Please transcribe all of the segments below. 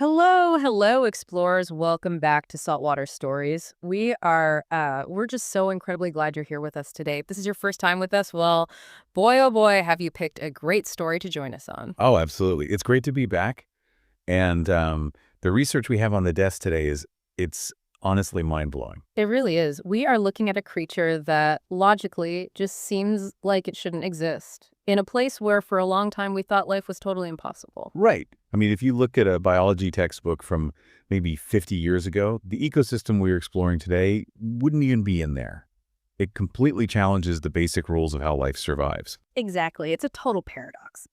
Hello, explorers. Welcome back to Saltwater Stories. We're just so incredibly glad you're here with us today. If this is your first time with us, well, boy, oh boy, have you picked a great story to join us on. Oh, absolutely. It's great to be back. And the research we have on the desk today it's honestly mind-blowing. It really is. We are looking at a creature that logically just seems like it shouldn't exist in a place where for a long time we thought life was totally impossible. Right. I mean, if you look at a biology textbook from maybe 50 years ago, the ecosystem we're exploring today wouldn't even be in there. It completely challenges the basic rules of how life survives. Exactly. It's a total paradox.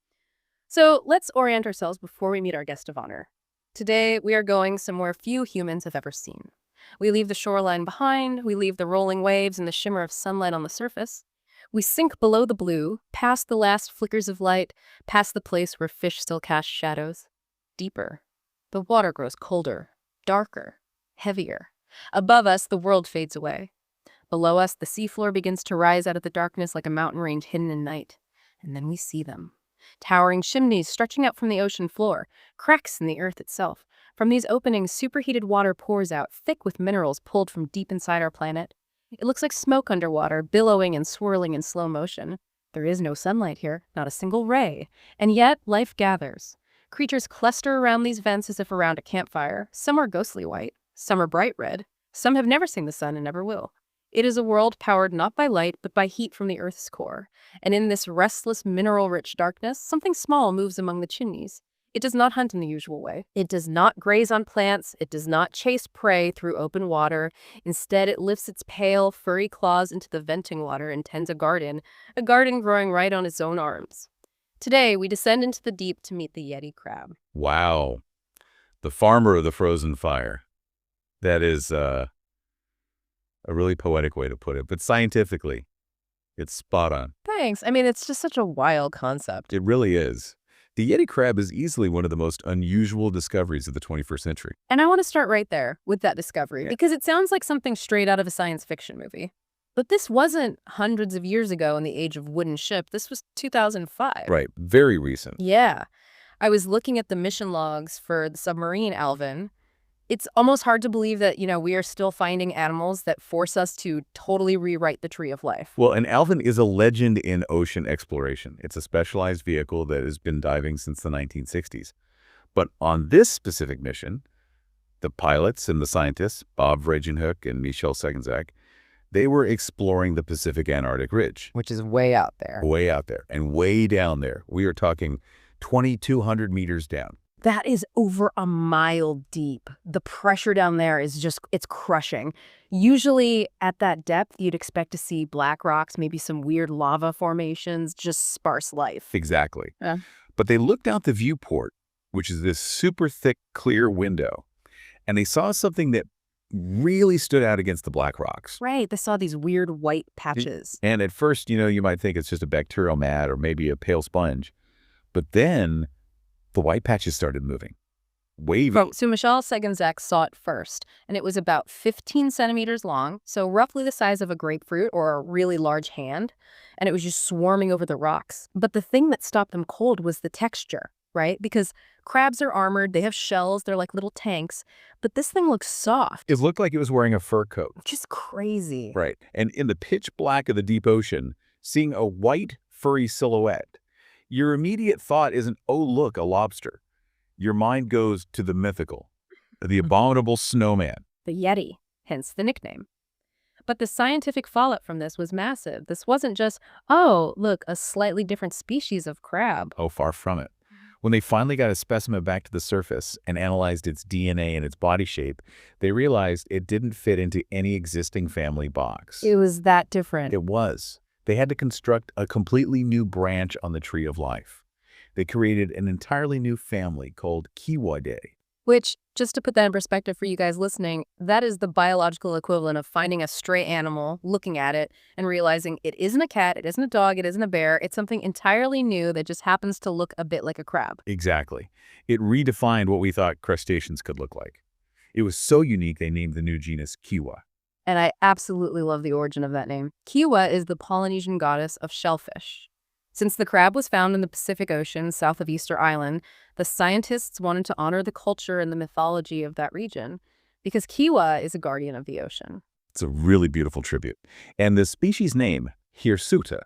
So let's orient ourselves before we meet our guest of honor. Today, we are going somewhere few humans have ever seen. We leave the shoreline behind, we leave the rolling waves and the shimmer of sunlight on the surface. We sink below the blue, past the last flickers of light, past the place where fish still cast shadows. Deeper. The water grows colder, darker, heavier. Above us, the world fades away. Below us, the seafloor begins to rise out of the darkness like a mountain range hidden in night. And then we see them. Towering chimneys stretching out from the ocean floor, cracks in the earth itself. From these openings, superheated water pours out, thick with minerals pulled from deep inside our planet. It looks like smoke underwater, billowing and swirling in slow motion. There is no sunlight here, not a single ray. And yet, life gathers. Creatures cluster around these vents as if around a campfire. Some are ghostly white, some are bright red. Some have never seen the sun and never will. It is a world powered not by light, but by heat from the Earth's core. And in this restless, mineral-rich darkness, something small moves among the chimneys. It does not hunt in the usual way. It does not graze on plants. It does not chase prey through open water. Instead, it lifts its pale, furry claws into the venting water and tends a garden growing right on its own arms. Today, we descend into the deep to meet the Yeti crab. Wow. The farmer of the frozen fire. That is a really poetic way to put it, but scientifically, it's spot on. Thanks. I mean, it's just such a wild concept. It really is. The Yeti crab is easily one of the most unusual discoveries of the 21st century. And I want to start right there with that discovery, Yeah. because it sounds like something straight out of a science fiction movie. But this wasn't hundreds of years ago in the age of wooden ship. This was 2005. Right, very recent. Yeah. I was looking at the mission logs for the submarine Alvin. It's almost hard to believe that, we are still finding animals that force us to totally rewrite the tree of life. Well, and Alvin is a legend in ocean exploration. It's a specialized vehicle that has been diving since the 1960s. But on this specific mission, the pilots and the scientists, Bob Vregenhoek and Michel Segenzack, they were exploring the Pacific Antarctic Ridge. Which is way out there. Way out there and way down there. We are talking 2,200 meters down. That is over a mile deep. The pressure down there is it's crushing. Usually at that depth, you'd expect to see black rocks, maybe some weird lava formations, just sparse life. Exactly. Yeah. But they looked out the viewport, which is this super thick, clear window, and they saw something that really stood out against the black rocks. Right, they saw these weird white patches. And at first, you might think it's just a bacterial mat or maybe a pale sponge. But then the white patches started moving, waving. So Michel Segenzack saw it first, and it was about 15 centimeters long, so roughly the size of a grapefruit or a really large hand, and it was just swarming over the rocks. But the thing that stopped them cold was the texture, right? Because crabs are armored, they have shells, they're like little tanks, but this thing looks soft. It looked like it was wearing a fur coat. Just crazy. Right. And in the pitch black of the deep ocean, seeing a white, furry silhouette, your immediate thought isn't, oh, look, a lobster. Your mind goes to the mythical, the abominable snowman. The Yeti, hence the nickname. But the scientific fallout from this was massive. This wasn't just, oh, look, a slightly different species of crab. Oh, far from it. When they finally got a specimen back to the surface and analyzed its DNA and its body shape, they realized it didn't fit into any existing family box. It was that different. It was. They had to construct a completely new branch on the tree of life. They created an entirely new family called Kiwaidae. Which, just to put that in perspective for you guys listening, that is the biological equivalent of finding a stray animal, looking at it, and realizing it isn't a cat, it isn't a dog, it isn't a bear, it's something entirely new that just happens to look a bit like a crab. Exactly. It redefined what we thought crustaceans could look like. It was so unique they named the new genus Kiwa. And I absolutely love the origin of that name. Kiwa is the Polynesian goddess of shellfish. Since the crab was found in the Pacific Ocean south of Easter Island, the scientists wanted to honor the culture and the mythology of that region because Kiwa is a guardian of the ocean. It's a really beautiful tribute. And the species name, hirsuta,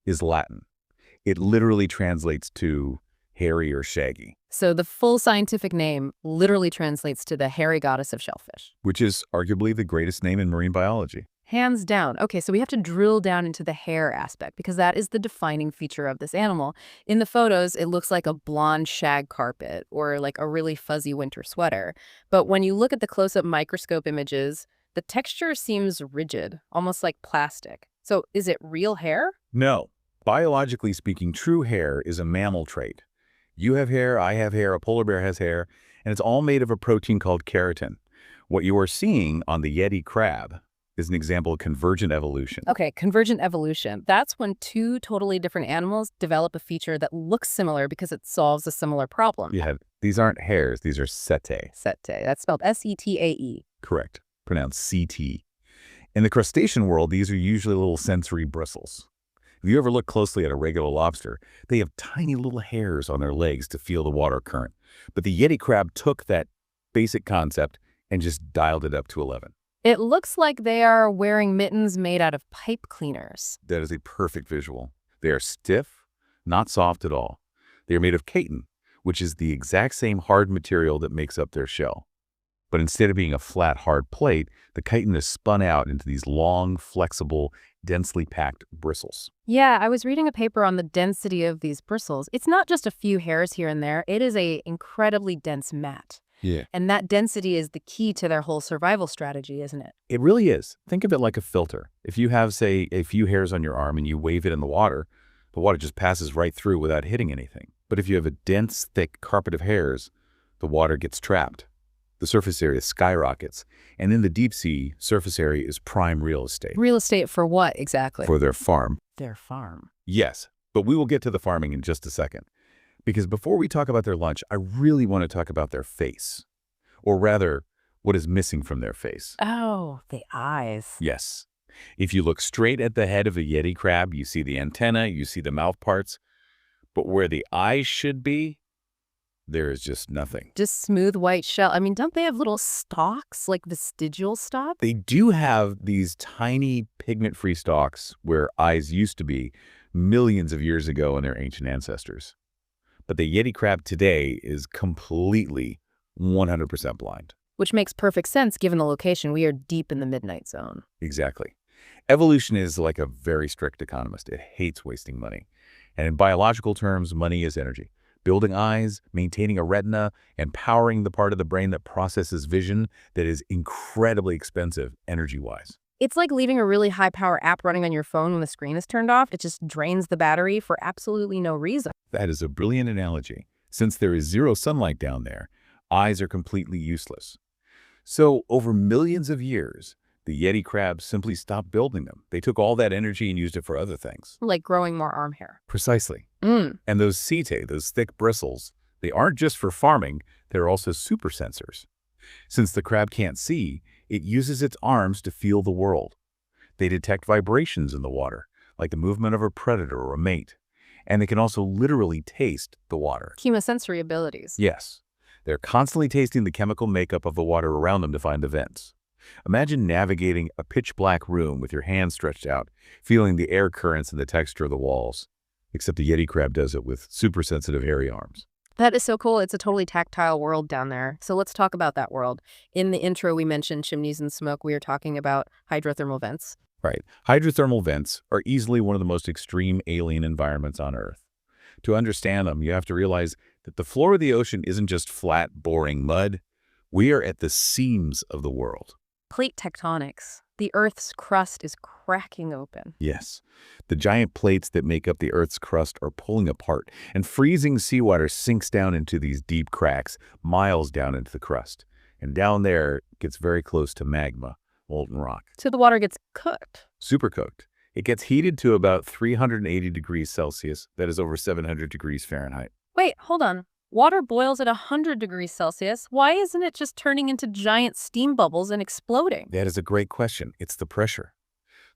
is Latin. It literally translates to hairy or shaggy, So the full scientific name literally translates to the hairy goddess of shellfish. which is arguably the greatest name in marine biology. Hands down. Okay, so we have to drill down into the hair aspect because that is the defining feature of this animal. In the photos, it looks like a blonde shag carpet or like a really fuzzy winter sweater. But when you look at the close-up microscope images, the texture seems rigid, almost like plastic. So is it real hair? No. Biologically speaking, true hair is a mammal trait. You have hair, I have hair, a polar bear has hair, and it's all made of a protein called keratin. What you are seeing on the Yeti crab is an example of convergent evolution. Okay, convergent evolution. That's when two totally different animals develop a feature that looks similar because it solves a similar problem. Yeah, these aren't hairs, these are setae. Setae. That's spelled S-E-T-A-E. Correct. Pronounced CT. In the crustacean world, these are usually little sensory bristles. If you ever look closely at a regular lobster, they have tiny little hairs on their legs to feel the water current. But the Yeti crab took that basic concept and just dialed it up to 11. It looks like they are wearing mittens made out of pipe cleaners. That is a perfect visual. They are stiff, not soft at all. They are made of chitin, which is the exact same hard material that makes up their shell. But instead of being a flat, hard plate, the chitin is spun out into these long, flexible, densely packed bristles. Yeah, I was reading a paper on the density of these bristles. It's not just a few hairs here and there. It is a incredibly dense mat. Yeah. And that density is the key to their whole survival strategy, isn't it? It really is. Think of it like a filter. If you have, say, a few hairs on your arm and you wave it in the water just passes right through without hitting anything. But if you have a dense, thick carpet of hairs, the water gets trapped. The surface area skyrockets. And in the deep sea, surface area is prime real estate. Real estate for what exactly? For their farm. Their farm. Yes, but we will get to the farming in just a second. Because before we talk about their lunch, I really want to talk about their face. Or rather, what is missing from their face. Oh, the eyes. Yes. If you look straight at the head of a Yeti crab, you see the antenna, you see the mouth parts. But where the eyes should be, there is just nothing. Just smooth white shell. I mean, don't they have little stalks, like vestigial stalks? They do have these tiny pigment-free stalks where eyes used to be millions of years ago in their ancient ancestors. But the Yeti crab today is completely 100% blind. Which makes perfect sense given the location. We are deep in the midnight zone. Exactly. Evolution is like a very strict economist. It hates wasting money. And in biological terms, money is energy. Building eyes, maintaining a retina, and powering the part of the brain that processes vision that is incredibly expensive energy-wise. It's like leaving a really high-power app running on your phone when the screen is turned off. It just drains the battery for absolutely no reason. That is a brilliant analogy. Since there is zero sunlight down there, eyes are completely useless. So over millions of years, the Yeti crabs simply stopped building them. They took all that energy and used it for other things. Like growing more arm hair. Precisely. Mm. And those setae, those thick bristles, they aren't just for farming, they're also super sensors. Since the crab can't see, it uses its arms to feel the world. They detect vibrations in the water, like the movement of a predator or a mate. And they can also literally taste the water. Chemosensory abilities. Yes. They're constantly tasting the chemical makeup of the water around them to find the vents. Imagine navigating a pitch-black room with your hands stretched out, feeling the air currents and the texture of the walls. Except the Yeti crab does it with super sensitive hairy arms. That is so cool. It's a totally tactile world down there. So let's talk about that world. In the intro, we mentioned chimneys and smoke. We are talking about hydrothermal vents. Right. Hydrothermal vents are easily one of the most extreme alien environments on Earth. To understand them, you have to realize that the floor of the ocean isn't just flat, boring mud. We are at the seams of the world. Plate tectonics. The Earth's crust is cracking open. Yes. The giant plates that make up the Earth's crust are pulling apart, and freezing seawater sinks down into these deep cracks, miles down into the crust. And down there, it gets very close to magma, molten rock. So the water gets cooked. Super cooked. It gets heated to about 380 degrees Celsius. That is over 700 degrees Fahrenheit. Wait, hold on. Water boils at 100 degrees Celsius. Why isn't it just turning into giant steam bubbles and exploding? That is a great question. It's the pressure.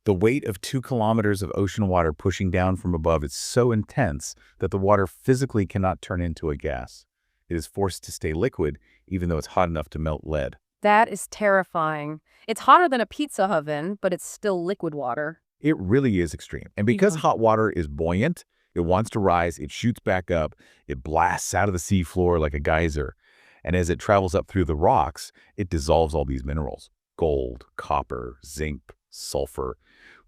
The weight of 2 kilometers of ocean water pushing down from above is so intense that the water physically cannot turn into a gas. It is forced to stay liquid, even though it's hot enough to melt lead. That is terrifying. It's hotter than a pizza oven, but it's still liquid water. It really is extreme. And because Yeah. hot water is buoyant, it wants to rise, it shoots back up, it blasts out of the seafloor like a geyser. And as it travels up through the rocks, it dissolves all these minerals: gold, copper, zinc, sulfur.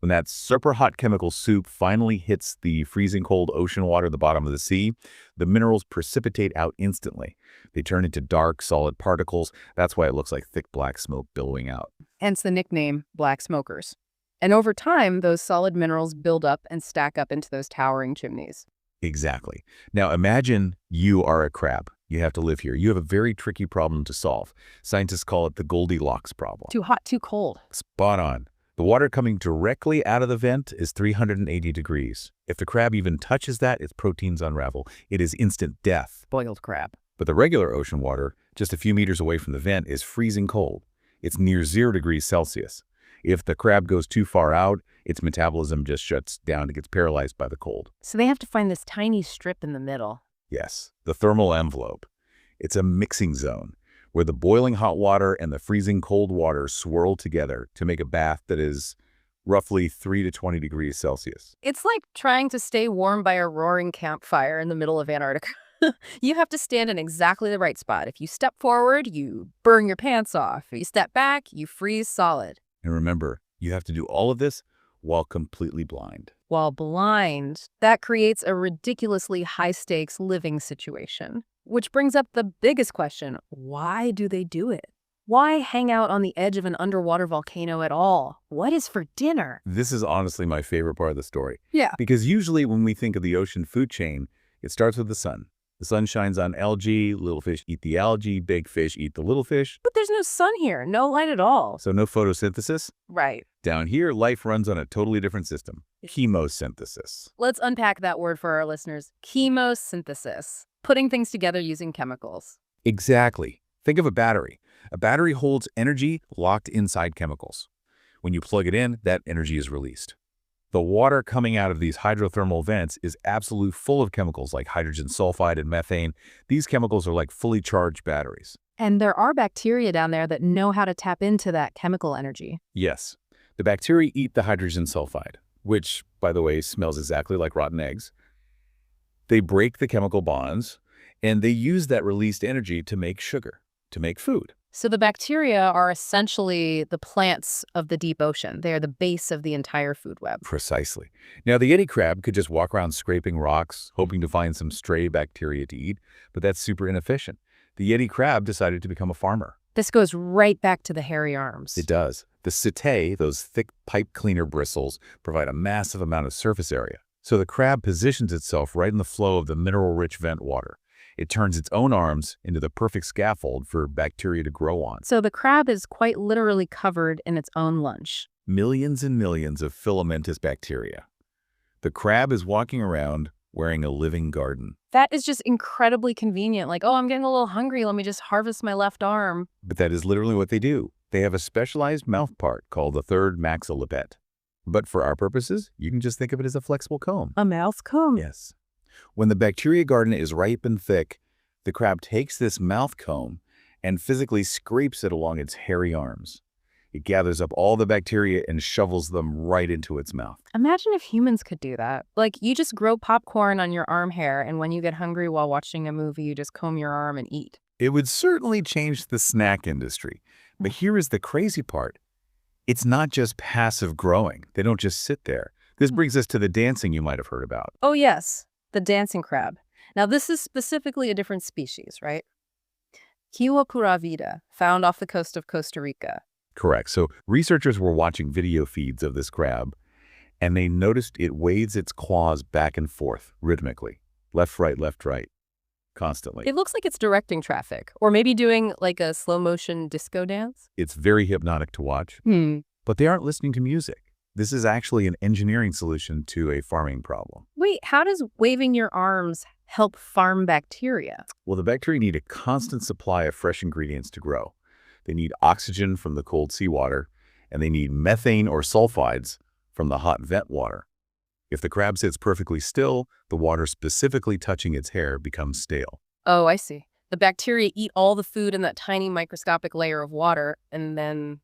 When that super hot chemical soup finally hits the freezing cold ocean water at the bottom of the sea, the minerals precipitate out instantly. They turn into dark, solid particles. That's why it looks like thick black smoke billowing out. Hence the nickname black smokers. And over time, those solid minerals build up and stack up into those towering chimneys. Exactly. Now imagine you are a crab. You have to live here. You have a very tricky problem to solve. Scientists call it the Goldilocks problem. Too hot, too cold. Spot on. The water coming directly out of the vent is 380 degrees. If the crab even touches that, its proteins unravel. It is instant death. Boiled crab. But the regular ocean water, just a few meters away from the vent, is freezing cold. It's near 0 degrees Celsius. If the crab goes too far out, its metabolism just shuts down and gets paralyzed by the cold. So they have to find this tiny strip in the middle. Yes, the thermal envelope. It's a mixing zone where the boiling hot water and the freezing cold water swirl together to make a bath that is roughly 3 to 20 degrees Celsius. It's like trying to stay warm by a roaring campfire in the middle of Antarctica. You have to stand in exactly the right spot. If you step forward, you burn your pants off. If you step back, you freeze solid. And remember, you have to do all of this while completely blind. While blind, that creates a ridiculously high-stakes living situation. Which brings up the biggest question: why do they do it? Why hang out on the edge of an underwater volcano at all? What is for dinner? This is honestly my favorite part of the story. Yeah. Because usually when we think of the ocean food chain, it starts with the sun. The sun shines on algae, little fish eat the algae, big fish eat the little fish. But there's no sun here, no light at all. So no photosynthesis. Right. Down here, life runs on a totally different system: chemosynthesis. Let's unpack that word for our listeners. Chemosynthesis. Putting things together using chemicals. Exactly. Think of a battery. A battery holds energy locked inside chemicals. When you plug it in, that energy is released. The water coming out of these hydrothermal vents is absolutely full of chemicals like hydrogen sulfide and methane. These chemicals are like fully charged batteries. And there are bacteria down there that know how to tap into that chemical energy. Yes, the bacteria eat the hydrogen sulfide, which, by the way, smells exactly like rotten eggs. They break the chemical bonds, and they use that released energy to make sugar, to make food. So the bacteria are essentially the plants of the deep ocean. They are the base of the entire food web. Precisely. Now, the Yeti crab could just walk around scraping rocks, hoping to find some stray bacteria to eat, but that's super inefficient. The Yeti crab decided to become a farmer. This goes right back to the hairy arms. It does. The setae, those thick pipe cleaner bristles, provide a massive amount of surface area. So the crab positions itself right in the flow of the mineral-rich vent water. It turns its own arms into the perfect scaffold for bacteria to grow on. So the crab is quite literally covered in its own lunch. Millions and millions of filamentous bacteria. The crab is walking around wearing a living garden. That is just incredibly convenient. Like, oh, I'm getting a little hungry. Let me just harvest my left arm. But that is literally what they do. They have a specialized mouth part called the third maxilliped. But for our purposes, you can just think of it as a flexible comb. A mouth comb? Yes. When the bacteria garden is ripe and thick, the crab takes this mouth comb and physically scrapes it along its hairy arms. It gathers up all the bacteria and shovels them right into its mouth. Imagine if humans could do that. Like, you just grow popcorn on your arm hair, and when you get hungry while watching a movie, you just comb your arm and eat. It would certainly change the snack industry. But here is the crazy part. It's not just passive growing. They don't just sit there. This brings us to the dancing you might have heard about. Oh, yes. The dancing crab. Now, this is specifically a different species, right? Kiwapuravida, found off the coast of Costa Rica. Correct. So researchers were watching video feeds of this crab, and they noticed it wades its claws back and forth rhythmically. Left, right, constantly. It looks like it's directing traffic, or maybe doing like a slow-motion disco dance. It's very hypnotic to watch, but they aren't listening to music. This is actually an engineering solution to a farming problem. Wait, how does waving your arms help farm bacteria? Well, the bacteria need a constant supply of fresh ingredients to grow. They need oxygen from the cold seawater, and they need methane or sulfides from the hot vent water. If the crab sits perfectly still, the water specifically touching its hair becomes stale. Oh, I see. The bacteria eat all the food in that tiny microscopic layer of water, and then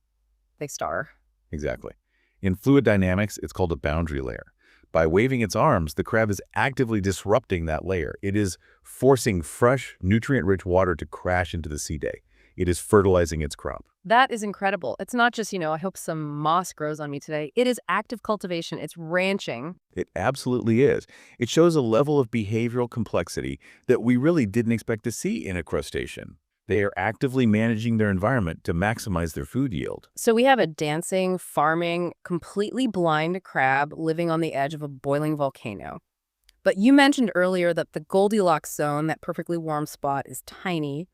they starve. Exactly. In fluid dynamics, it's called a boundary layer. By waving its arms, the crab is actively disrupting that layer. It is forcing fresh, nutrient-rich water to crash into the sea day. It is fertilizing its crop. That is incredible. It's not just, I hope some moss grows on me today. It is active cultivation. It's ranching. It absolutely is. It shows a level of behavioral complexity that we really didn't expect to see in a crustacean. They are actively managing their environment to maximize their food yield. So we have a dancing, farming, completely blind crab living on the edge of a boiling volcano. But you mentioned earlier that the Goldilocks zone, that perfectly warm spot, is tiny.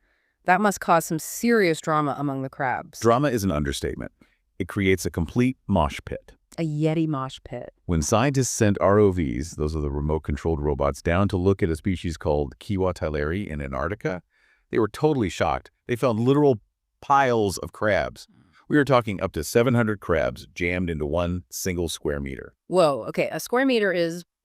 That must cause some serious drama among the crabs. Drama is an understatement. It creates a complete mosh pit. A Yeti mosh pit. When scientists sent ROVs, those are the remote-controlled robots, down to look at a species called Kiwa tyleri in Antarctica, they were totally shocked. They found literal piles of crabs. We are talking up to 700 crabs jammed into one single square meter. Whoa, okay, a square meter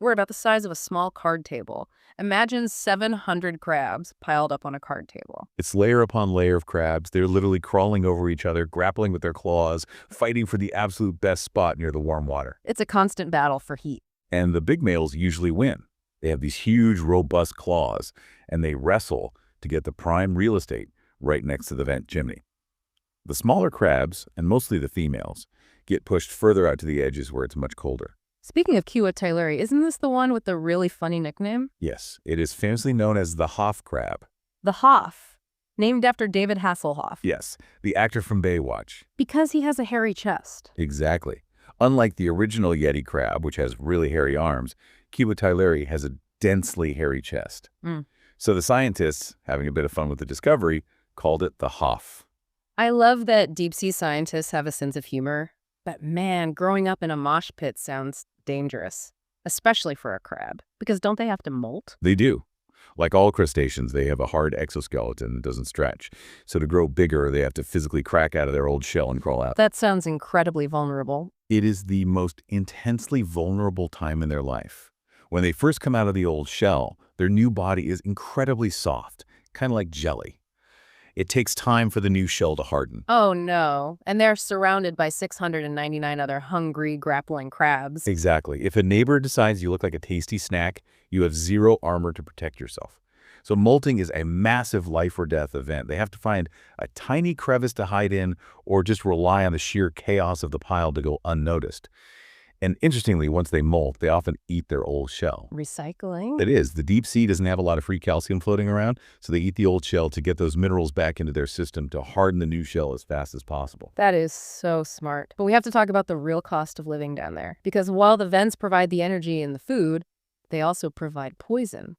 we're about the size of a small card table. Imagine 700 crabs piled up on a card table. It's layer upon layer of crabs. They're literally crawling over each other, grappling with their claws, fighting for the absolute best spot near the warm water. It's a constant battle for heat. And the big males usually win. They have these huge, robust claws, and they wrestle to get the prime real estate right next to the vent chimney. The smaller crabs, and mostly the females, get pushed further out to the edges where it's much colder. Speaking of Kiwa tyleri, isn't this the one with the really funny nickname? Yes, it is famously known as the Hoff crab. The Hoff, named after David Hasselhoff. Yes, the actor from Baywatch. Because he has a hairy chest. Exactly. Unlike the original Yeti crab, which has really hairy arms, Kiwa tyleri has a densely hairy chest. So the scientists, having a bit of fun with the discovery, called it the Hoff. I love that deep-sea scientists have a sense of humor. But man, growing up in a mosh pit sounds dangerous, especially for a crab, because don't they have to molt? They do. Like all crustaceans, they have a hard exoskeleton that doesn't stretch. So to grow bigger, they have to physically crack out of their old shell and crawl out. That sounds incredibly vulnerable. It is the most intensely vulnerable time in their life. When they first come out of the old shell, their new body is incredibly soft, kind of like jelly. It takes time for the new shell to harden. Oh no, and they're surrounded by 699 other hungry, grappling crabs. Exactly. If a neighbor decides you look like a tasty snack, you have zero armor to protect yourself. So molting is a massive life or death event. They have to find a tiny crevice to hide in or just rely on the sheer chaos of the pile to go unnoticed. And interestingly, once they molt, they often eat their old shell. Recycling? It is. The deep sea doesn't have a lot of free calcium floating around, so they eat the old shell to get those minerals back into their system to harden the new shell as fast as possible. That is so smart. But we have to talk about the real cost of living down there. Because while the vents provide the energy and the food, they also provide poison.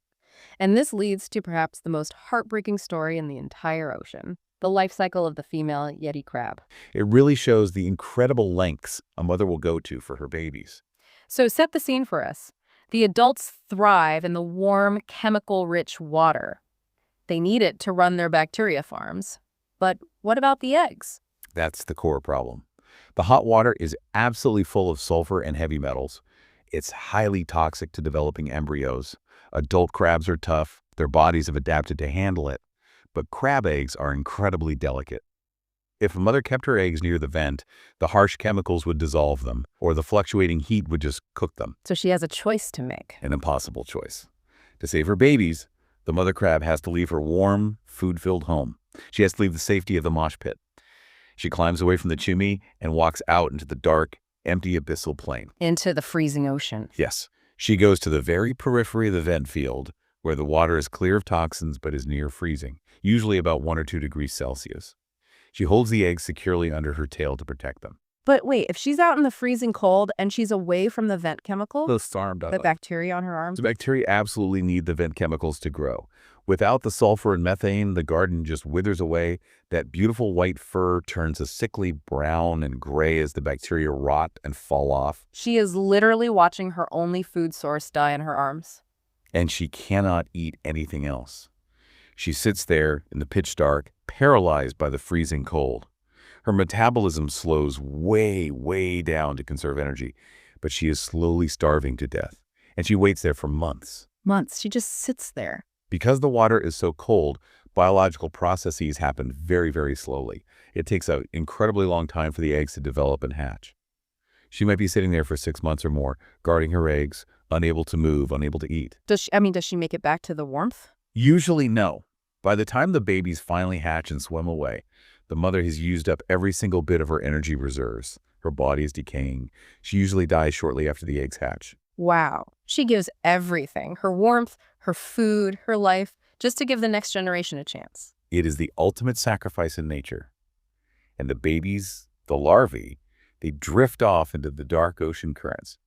And this leads to perhaps the most heartbreaking story in the entire ocean. The life cycle of the female Yeti crab. It really shows the incredible lengths a mother will go to for her babies. So set the scene for us. The adults thrive in the warm, chemical-rich water. They need it to run their bacteria farms. But what about the eggs? That's the core problem. The hot water is absolutely full of sulfur and heavy metals. It's highly toxic to developing embryos. Adult crabs are tough. Their bodies have adapted to handle it. But crab eggs are incredibly delicate. If a mother kept her eggs near the vent, the harsh chemicals would dissolve them, or the fluctuating heat would just cook them. So she has a choice to make. An impossible choice. To save her babies, the mother crab has to leave her warm, food-filled home. She has to leave the safety of the mosh pit. She climbs away from the chimney and walks out into the dark, empty abyssal plain. Into the freezing ocean. Yes, she goes to the very periphery of the vent field, where the water is clear of toxins but is near freezing, usually about 1 or 2 degrees Celsius. She holds the eggs securely under her tail to protect them. But wait, if she's out in the freezing cold and she's away from the vent chemical, the bacteria on her arms? The bacteria absolutely need the vent chemicals to grow. Without the sulfur and methane, the garden just withers away. That beautiful white fur turns a sickly brown and gray as the bacteria rot and fall off. She is literally watching her only food source die in her arms. And she cannot eat anything else. She sits there in the pitch dark, paralyzed by the freezing cold. Her metabolism slows way, way down to conserve energy, but she is slowly starving to death, and she waits there for months. Months. She just sits there. Because the water is so cold, biological processes happen very, very slowly. It takes an incredibly long time for the eggs to develop and hatch. She might be sitting there for 6 months or more, guarding her eggs, unable to move, unable to eat. Does she make it back to the warmth? Usually no. By the time the babies finally hatch and swim away, the mother has used up every single bit of her energy reserves. Her body is decaying. She usually dies shortly after the eggs hatch. Wow. She gives everything, her warmth, her food, her life, just to give the next generation a chance. It is the ultimate sacrifice in nature. And the babies, the larvae, they drift off into the dark ocean currents.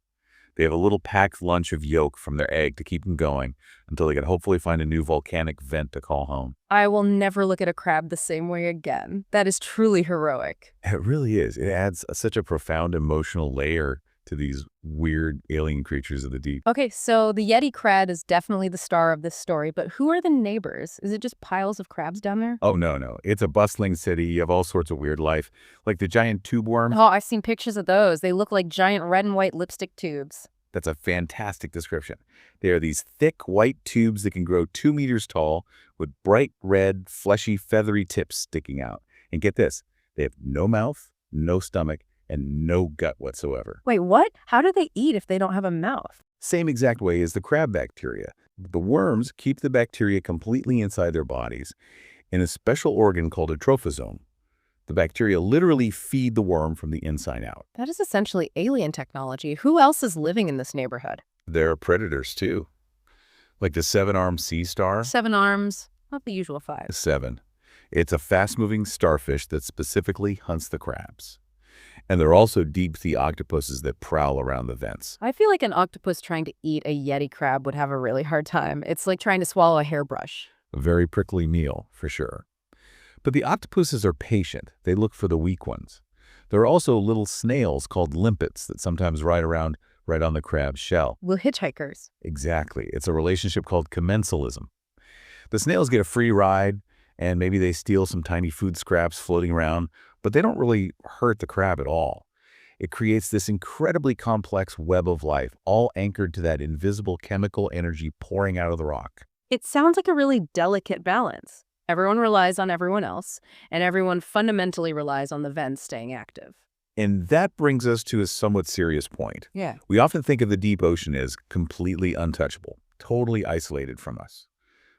They have a little packed lunch of yolk from their egg to keep them going until they can hopefully find a new volcanic vent to call home. I will never look at a crab the same way again. That is truly heroic. It really is. It adds such a profound emotional layer to these weird alien creatures of the deep. Okay, so the Yeti crab is definitely the star of this story, but who are the neighbors? Is it just piles of crabs down there? Oh, no, no. It's a bustling city. You have all sorts of weird life, like the giant tube worm. Oh, I've seen pictures of those. They look like giant red and white lipstick tubes. That's a fantastic description. They are these thick white tubes that can grow 2 meters tall with bright red, fleshy, feathery tips sticking out. And get this, they have no mouth, no stomach, and no gut whatsoever. Wait, what? How do they eat if they don't have a mouth? Same exact way as the crab bacteria. The worms keep the bacteria completely inside their bodies in a special organ called a trophosome. The bacteria literally feed the worm from the inside out. That is essentially alien technology. Who else is living in this neighborhood? There are predators, too, like the seven-armed sea star. 7 arms, not the usual 5. 7. It's a fast-moving starfish that specifically hunts the crabs. And there are also deep-sea octopuses that prowl around the vents. I feel like an octopus trying to eat a Yeti crab would have a really hard time. It's like trying to swallow a hairbrush. A very prickly meal, for sure. But the octopuses are patient. They look for the weak ones. There are also little snails called limpets that sometimes ride around right on the crab's shell. Little hitchhikers. Exactly. It's a relationship called commensalism. The snails get a free ride, and maybe they steal some tiny food scraps floating around, but they don't really hurt the crab at all. It creates this incredibly complex web of life, all anchored to that invisible chemical energy pouring out of the rock. It sounds like a really delicate balance. Everyone relies on everyone else, and everyone fundamentally relies on the vents staying active. And that brings us to a somewhat serious point. Yeah. We often think of the deep ocean as completely untouchable, totally isolated from us.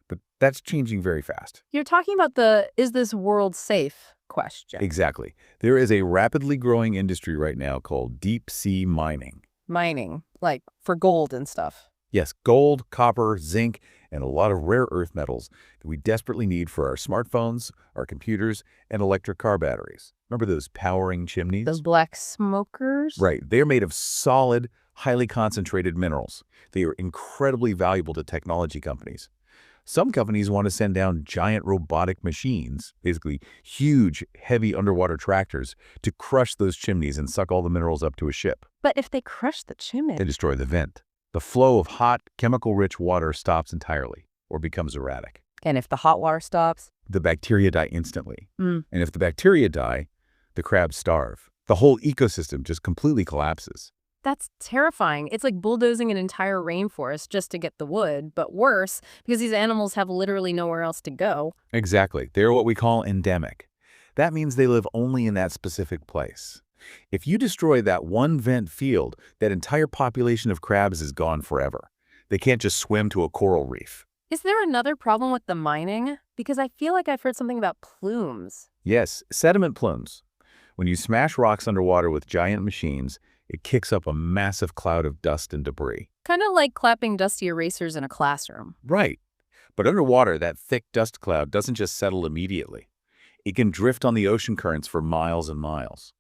But that's changing very fast. You're talking about the is this world safe question. Exactly. There is a rapidly growing industry right now called deep sea mining. Mining, like for gold and stuff. Yes, gold, copper, zinc, and a lot of rare earth metals that we desperately need for our smartphones, our computers, and electric car batteries. Remember those powering chimneys? Those black smokers? Right. They're made of solid, highly concentrated minerals. They are incredibly valuable to technology companies. Some companies want to send down giant robotic machines, basically huge, heavy underwater tractors, to crush those chimneys and suck all the minerals up to a ship. But if they crush the chimney... They destroy the vent. The flow of hot, chemical-rich water stops entirely or becomes erratic. And if the hot water stops? The bacteria die instantly. Mm. And if the bacteria die, the crabs starve. The whole ecosystem just completely collapses. That's terrifying. It's like bulldozing an entire rainforest just to get the wood, but worse because these animals have literally nowhere else to go. Exactly. They're what we call endemic. That means they live only in that specific place. If you destroy that one vent field, that entire population of crabs is gone forever. They can't just swim to a coral reef. Is there another problem with the mining? Because I feel like I've heard something about plumes. Yes, sediment plumes. When you smash rocks underwater with giant machines, it kicks up a massive cloud of dust and debris. Kind of like clapping dusty erasers in a classroom. Right. But underwater, that thick dust cloud doesn't just settle immediately. It can drift on the ocean currents for miles and miles.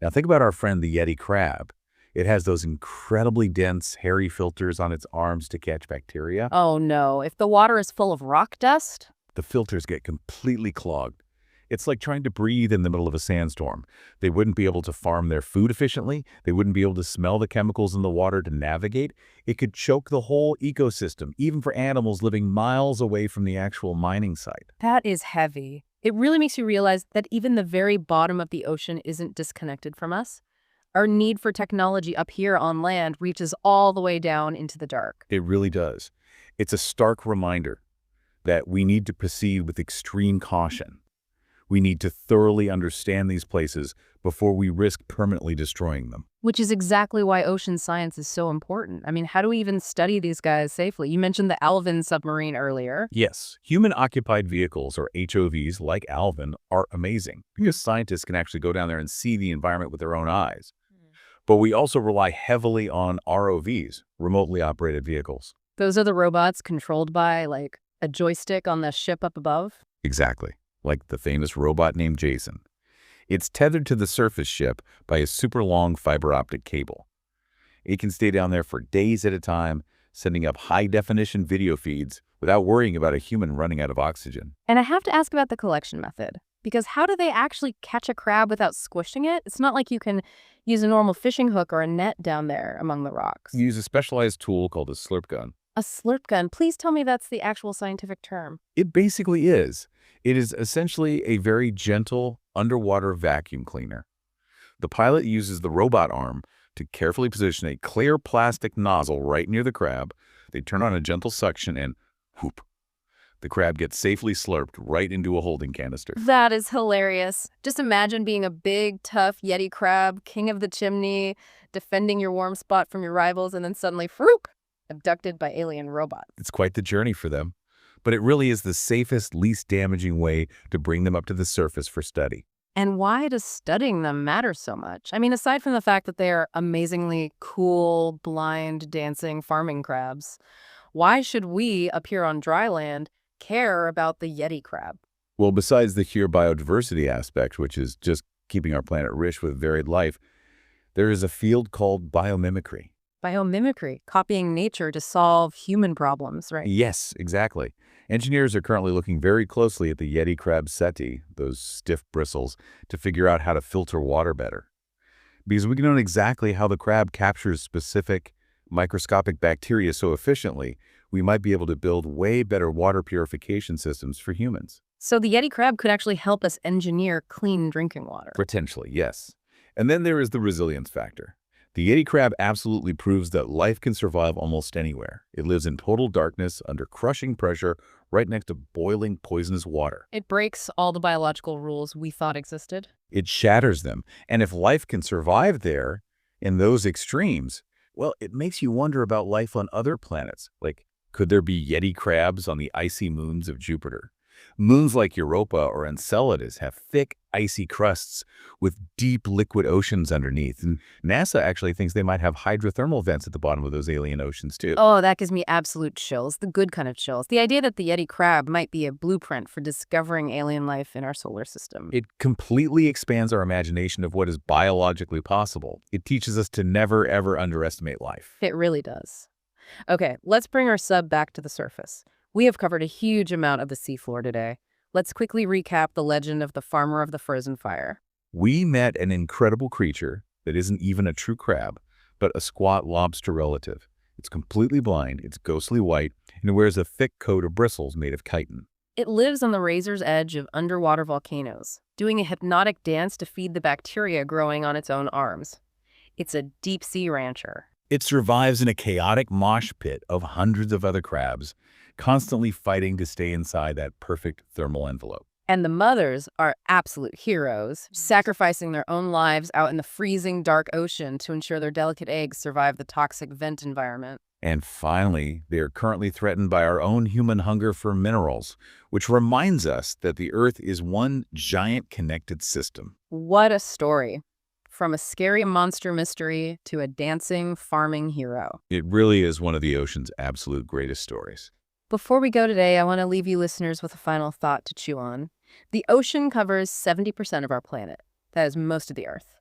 Now think about our friend the Yeti crab. It has those incredibly dense, hairy filters on its arms to catch bacteria. Oh no, if the water is full of rock dust? The filters get completely clogged. It's like trying to breathe in the middle of a sandstorm. They wouldn't be able to farm their food efficiently. They wouldn't be able to smell the chemicals in the water to navigate. It could choke the whole ecosystem, even for animals living miles away from the actual mining site. That is heavy. It really makes you realize that even the very bottom of the ocean isn't disconnected from us. Our need for technology up here on land reaches all the way down into the dark. It really does. It's a stark reminder that we need to proceed with extreme caution. We need to thoroughly understand these places before we risk permanently destroying them. Which is exactly why ocean science is so important. I mean, how do we even study these guys safely? You mentioned the Alvin submarine earlier. Yes, human-occupied vehicles, or HOVs, like Alvin, are amazing because scientists can actually go down there and see the environment with their own eyes. But we also rely heavily on ROVs, remotely operated vehicles. Those are the robots controlled by, like, a joystick on the ship up above? Exactly, like the famous robot named Jason. It's tethered to the surface ship by a super long fiber optic cable. It can stay down there for days at a time, sending up high-definition video feeds without worrying about a human running out of oxygen. And I have to ask about the collection method, because how do they actually catch a crab without squishing it? It's not like you can use a normal fishing hook or a net down there among the rocks. You use a specialized tool called a slurp gun. A slurp gun. Please tell me that's the actual scientific term. It basically is. It is essentially a very gentle underwater vacuum cleaner. The pilot uses the robot arm to carefully position a clear plastic nozzle right near the crab. They turn on a gentle suction and whoop. The crab gets safely slurped right into a holding canister. That is hilarious. Just imagine being a big, tough Yeti crab, king of the chimney, defending your warm spot from your rivals, and then suddenly, froop, abducted by alien robots. It's quite the journey for them, but it really is the safest, least damaging way to bring them up to the surface for study. And why does studying them matter so much? I mean, aside from the fact that they are amazingly cool, blind, dancing farming crabs, why should we, up here on dry land, care about the Yeti crab? Well, besides the sheer biodiversity aspect, which is just keeping our planet rich with varied life, there is a field called biomimicry. Biomimicry, copying nature to solve human problems, right? Yes, exactly. Engineers are currently looking very closely at the Yeti crab setae, those stiff bristles, to figure out how to filter water better. Because we know exactly how the crab captures specific microscopic bacteria so efficiently, we might be able to build way better water purification systems for humans. So the Yeti crab could actually help us engineer clean drinking water. Potentially, yes. And then there is the resilience factor. The Yeti crab absolutely proves that life can survive almost anywhere. It lives in total darkness, under crushing pressure, right next to boiling poisonous water. It breaks all the biological rules we thought existed. It shatters them. And if life can survive there, in those extremes, well, it makes you wonder about life on other planets. Like, could there be Yeti crabs on the icy moons of Jupiter? Moons like Europa or Enceladus have thick, icy crusts with deep liquid oceans underneath. And NASA actually thinks they might have hydrothermal vents at the bottom of those alien oceans, too. Oh, that gives me absolute chills, the good kind of chills. The idea that the Yeti crab might be a blueprint for discovering alien life in our solar system. It completely expands our imagination of what is biologically possible. It teaches us to never, ever underestimate life. It really does. Okay, let's bring our sub back to the surface. We have covered a huge amount of the seafloor today. Let's quickly recap the legend of the farmer of the frozen fire. We met an incredible creature that isn't even a true crab, but a squat lobster relative. It's completely blind, it's ghostly white, and it wears a thick coat of bristles made of chitin. It lives on the razor's edge of underwater volcanoes, doing a hypnotic dance to feed the bacteria growing on its own arms. It's a deep-sea rancher. It survives in a chaotic mosh pit of hundreds of other crabs, constantly fighting to stay inside that perfect thermal envelope. And the mothers are absolute heroes, sacrificing their own lives out in the freezing, dark ocean to ensure their delicate eggs survive the toxic vent environment. And finally, they are currently threatened by our own human hunger for minerals, which reminds us that the Earth is one giant connected system. What a story. From a scary monster mystery to a dancing, farming hero. It really is one of the ocean's absolute greatest stories. Before we go today, I want to leave you listeners with a final thought to chew on. The ocean covers 70% of our planet. That is most of the Earth.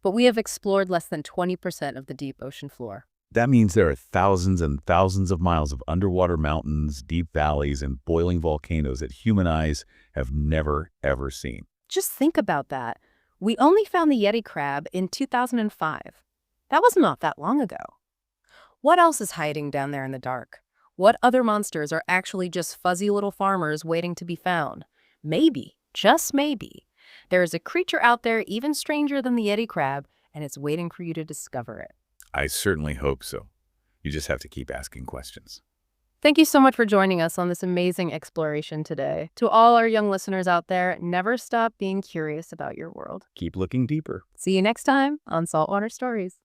But we have explored less than 20% of the deep ocean floor. That means there are thousands and thousands of miles of underwater mountains, deep valleys, and boiling volcanoes that human eyes have never, ever seen. Just think about that. We only found the Yeti crab in 2005. That was not that long ago. What else is hiding down there in the dark? What other monsters are actually just fuzzy little farmers waiting to be found? Maybe, just maybe, there is a creature out there even stranger than the Yeti crab, and it's waiting for you to discover it. I certainly hope so. You just have to keep asking questions. Thank you so much for joining us on this amazing exploration today. To all our young listeners out there, never stop being curious about your world. Keep looking deeper. See you next time on Saltwater Stories.